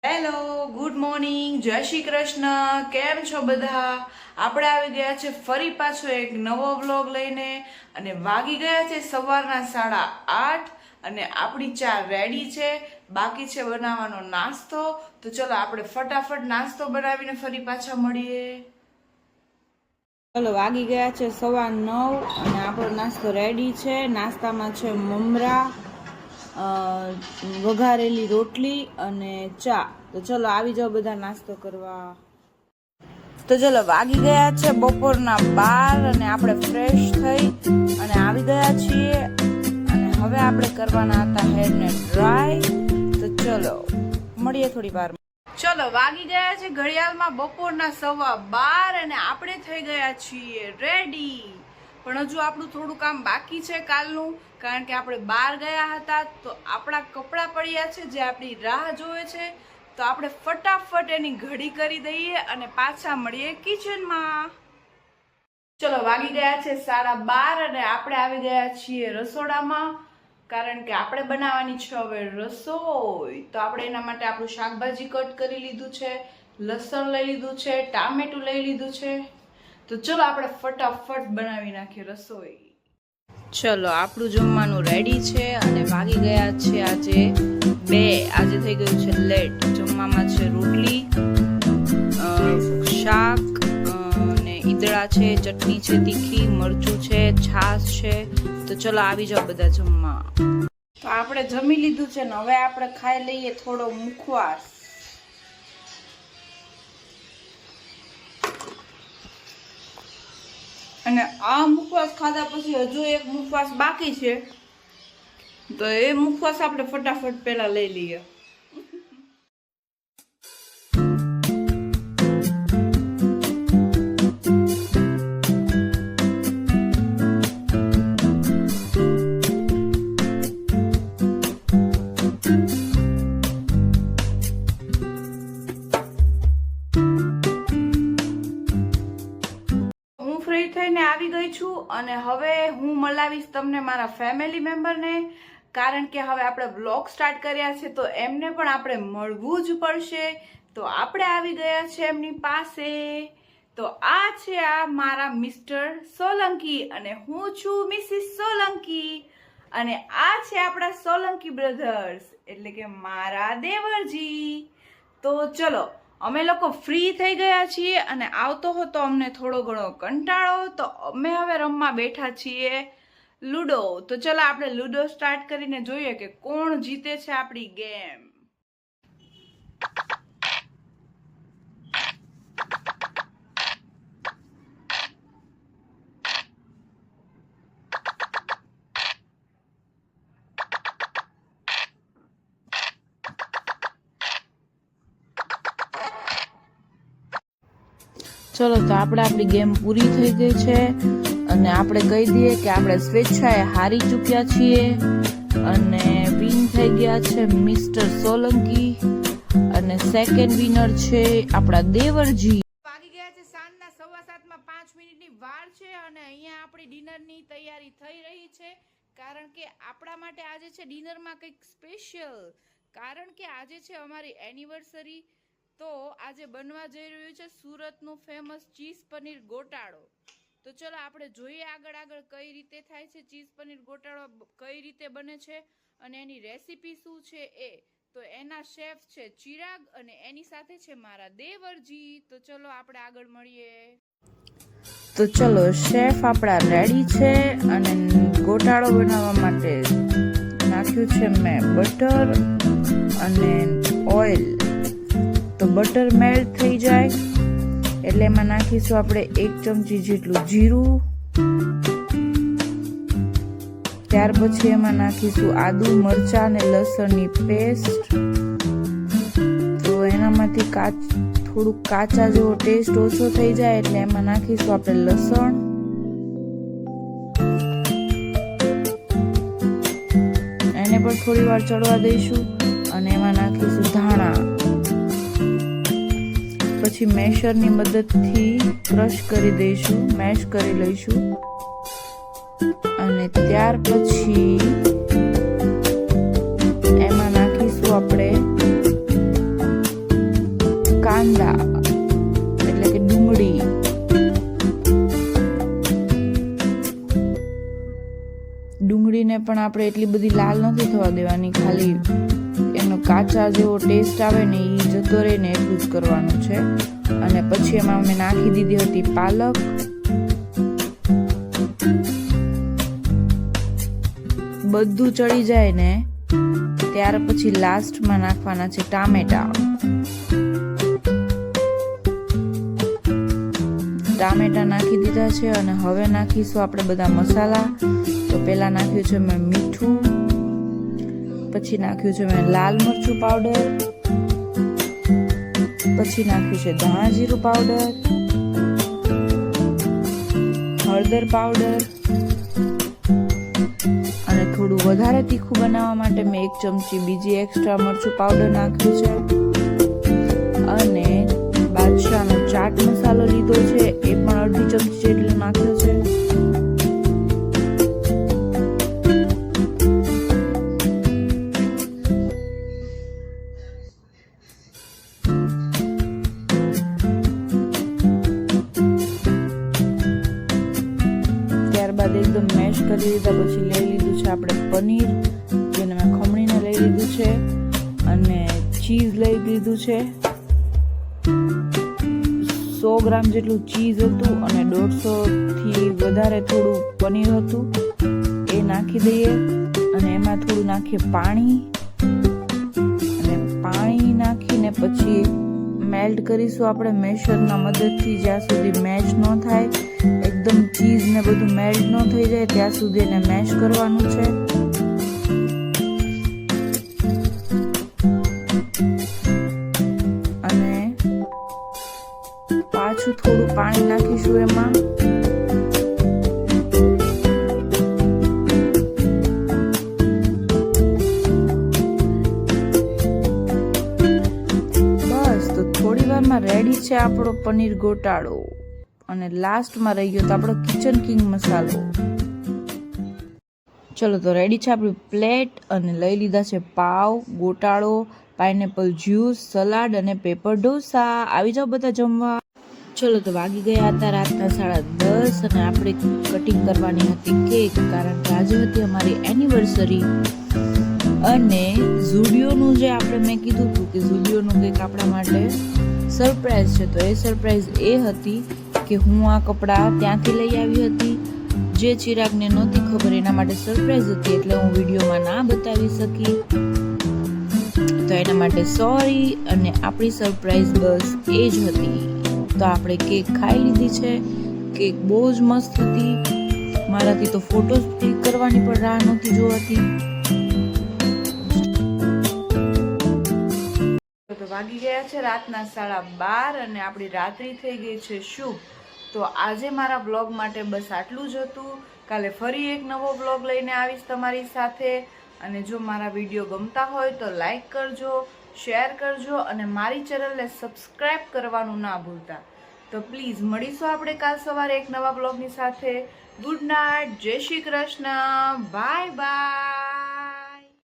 Hello, good morning, જય શ્રી કૃષ્ણ. કેમ છો બધા? આપણે આવી ગયા છે ફરી પાછો એક નવો વ્લોગ લઈને અને વાગી ગયા છે સવારના 8:30 અને આપણી ચા રેડી છે. બાકી છે બનાવવાનો નાસ્તો. તો ચલો આપણે ફટાફટ નાસ્તો બનાવીને ફરી પાછા મળીએ. ચલો વાગી ગયા છે 9:15 અને આપણો નાસ્તો રેડી છે. નાસ્તામાં છે મમરા, વઘારેલી રોટલી અને ચા. તો ચલો આવી જાઓ બધા નાસ્તો કરવા. તો ચલો વાગી ગયા છે બપોરના 12 અને આપણે ફ્રેશ થઈ અને આવી ગયા છીએ અને હવે આપણે કરવાના હતા હેરને ડ્રાય. તો ચલો મળીએ થોડી વાર. ચલો વાગી ગયા છે ઘડિયાળમાં બપોરના 12:15 અને આપણે થઈ ગયા છીએ રેડી. પણ હજુ આપણું થોડું કામ બાકી છે કાલનું, કારણ કે આપણે બહાર ગયા હતા તો આપણા કપડાં પડ્યા છે જે આપણી રાહ જોવે છે. તો આપણે ફટાફટ એની ઘડી કરી દઈએ અને પાછા મળીએ કિચનમાં. ચલો વાગી ગયા છે 12:30 અને આપણે આવી ગયા છીએ રસોડામાં, કારણ કે આપણે બનાવવાની છે હવે રસોઈ. તો આપણે એના માટે આપણું શાકભાજી કટ કરી લીધું છે, લસણ લઈ લીધું છે, ટામેટું લઈ લીધું છે. તો ચલો આપણે ફટાફટ બનાવી નાખીએ રસોઈ. ચલો આપણું જમવાનું રેડી છે અને વાગી ગયા છે આજે 2. આજે થઈ ગયું છે લેટ. જમવામાં છે રોટલી, શાક અને ઈદડા છે, ચટણી છે તીખી, મરચું છે, છાશ છે. તો ચલો આવી જાઓ બધા જમવા. તો આપણે જમી લીધું છે ને હવે આપણે ખાઈ લઈએ થોડો મુખવાસ. અને આ મુખવાસ ખાધા પછી હજુ એક મુખવાસ બાકી છે, તો એ મુખવાસ આપણે ફટાફટ પહેલા લઈ લઈએ. થઈને આવી ગઈ છું અને હવે હું મળાવીશ તમને મારા ફેમિલી મેમ્બરને, કારણ કે હવે આપણે વ્લોગ સ્ટાર્ટ કર્યા છે તો એમને પણ આપણે મળવું જ પડશે. તો આપણે આવી ગયા છે એમની પાસે. તો આ છે આ મારા મિસ્ટર સોલંકી અને હું છું મિસિસ સોલંકી અને આ છે આપણા સોલંકી બ્રધર્સ એટલે કે મારા દેવરજી. તો ચલો અમે લોકો ફ્રી થઈ ગયા છીએ અને આવતો હતો અમને થોડો ઘણો કંટાળો, તો અમે હવે રમવા બેઠા છીએ લૂડો. તો ચલો આપણે લૂડો સ્ટાર્ટ કરીને જોઈએ કે કોણ જીતે છે આપણી ગેમ. ચલો તો આપણે આપણી ગેમ પૂરી થઈ ગઈ છે અને આપણે કહી દઈએ કે આપણે સ્વેચ્છાએ હારી ચૂક્યા છીએ અને વિન થઈ ગયા છે મિસ્ટર સોલંકી અને સેકન્ડ વિનર છે આપણા દેવરજી. વાગી ગયા છે સાંજના 7:15 5 મિનિટની વાર છે અને અહીંયા આપણી ડિનરની તૈયારી થઈ રહી છે, કારણ કે આપણા માટે આજે છે ડિનરમાં કંઈક સ્પેશિયલ, કારણ કે આજે છે અમારી એનિવર્સરી. તો આજે બનવા જઈ રહ્યું છે સુરતનું ફેમસ ચીઝ પનીર ગોટાળો. તો ચલો આપણે જોઈએ આગળ કઈ રીતે થાય છે ચીઝ પનીર ગોટાળો, કઈ રીતે બને છે અને એની રેસીપી શું છે એ. તો એના શેફ છે ચિરાગ અને એની સાથે છે મારા દેવરજી. તો ચલો આપણે આગળ મળીએ. તો ચલો શેફ આપણા રેડી છે અને ગોટાળો બનાવવા માટે નાખ્યું છે મેં બટર અને ઓઇલ. તો બટર મેલ્ટ થઈ જાય એટલે એમાં નાખીશું આપણે 1 ચમચી જેટલું જીરું. ત્યાર પછી એમાં નાખીશું આદુ, મરચાં અને લસણની પેસ્ટ. તો એનામાંથી થોડુંક કાચા જેવો ટેસ્ટ ઓછો થઈ જાય એટલે એમાં નાખીશું આપણે લસણ. એને પણ થોડી વાર ચડવા દઈશું અને એમાં નાખીશું ધાણા. પછી મેશરની મદદથી ક્રશ કરી દઈશું, મેશ કરી લઈશું અને ત્યાર પછી એમાં નાખીશું આપણે પણ આપણે એટલી બધી લાલ નથી થવા દેવાની, ખાલી એનો કાચા જેવો ટેસ્ટ આવે ને એ જતો રહે ને એટલું જ કરવાનું છે. અને પછી એમાં મેં નાખી દીધી હતી પાલક, બધું ચડી જાય ને ત્યાર પછી લાસ્ટમાં નાખવાના છે ટામેટા. ટામેટા નાખી દીધા છે અને હવે નાખીશું આપણે બધા મસાલા. તો પહેલા નાખ્યું છે મેં મીઠું, પછી નાખ્યું છે મેં લાલ મરચું પાવડર, પછી નાખ્યું છે ધાણા જીરું પાવડર, હળદર પાવડર, અને થોડું વધારે તીખું બનાવવા માટે મેં 1 ચમચી બીજી એક્સ્ટ્રા મરચું પાવડર નાખ્યું છે. અને બાદશાહનો ચાટ મસાલો લીધો છે, એ પણ અડધી ચમચી જેટલો નાખ્યો છે. ત્યારબાદ એકદમ મેશ કરી લીધા પછી લઈ લીધું છે આપણે પનીર, જેને મેં ખમણીને લઈ લીધું છે, અને ચીઝ લઈ લીધું છે. 100 ગ્રામ જેટલું ચીઝ હતું અને 150 થી વધારે થોડું પનીર હતું, એ નાખી દઈએ. અને એમાં થોડું નાખીએ પાણી, અને પાણી નાખીને પછી મેલ્ટ કરીશું આપણે મેશરના મદદથી, જ્યાં સુધી મેશ ન થાય, એકદમ ચીઝ ને બધું મેલ્ટ ન થઈ જાય ત્યાં સુધી એને મેશ કરવાનું છે. અને પાછું થોડું પાણી નાખીશું એમાં. બસ, તો થોડી વારમાં રેડી છે આપણો પનીર ગોટાળો. અને લાસ્ટમાં રહી ગયો તો આપણો કિચન કિંગ મસાલો. ચલો, તો રેડી છે આપણી પ્લેટ. અને લઈ લીધા છે પાવ, ગોટાળો, પાઇનેપલ જ્યુસ, સલાડ અને પેપર ઢોસા. આવી જાઓ બધા જમવા. ચલો, તો વાગી ગયા હતા રાતના 10:30 અને આપણે કટિંગ કરવાની હતી કેક, કારણ કે આજે હતી અમારી એનિવર્સરી. અને ઝુડિયોનું જે આપણે મેં કીધું હતું કે ઝુડિયોનું કેક આપણા માટે સરપ્રાઈઝ છે, તો એ સરપ્રાઈઝ એ હતી કે હું આ કપડાં ત્યાંથી લઈ આવી હતી, જે ચિરાગને નહોતી ખબર, એના માટે સરપ્રાઈઝ હતી, એટલે હું વિડીયોમાં ના બતાવી શકી. તો એના માટે સોરી. અને આપણી સરપ્રાઈઝ બસ એ જ હતી. તો આપણે કેક ખાઈ લીધી છે. કેક બહુ જ મસ્ત હતી. મારાથી તો ફોટોઝ ક્લિક કરવાની પણ રાહ નહોતી જોવાતી. તો વાગી ગયા છે રાતના 12:30 અને આપણી રાત્રિ થઈ ગઈ છે શુભ. તો આજે મારા વ્લોગ માટે બસ આટલું જ હતું. કાલે ફરી એક નવો વ્લોગ લઈને આવીશ તમારી સાથે. અને જો મારા વિડીયો ગમતા હોય તો લાઈક કરજો, શેર કરજો અને મારી ચેનલને સબસ્ક્રાઇબ કરવાનું ના ભૂલતા. તો પ્લીઝ મળીશું આપણે કાલ સવારે એક નવા વ્લોગની સાથે. ગુડ નાઇટ, જય શ્રી કૃષ્ણ, બાય બાય.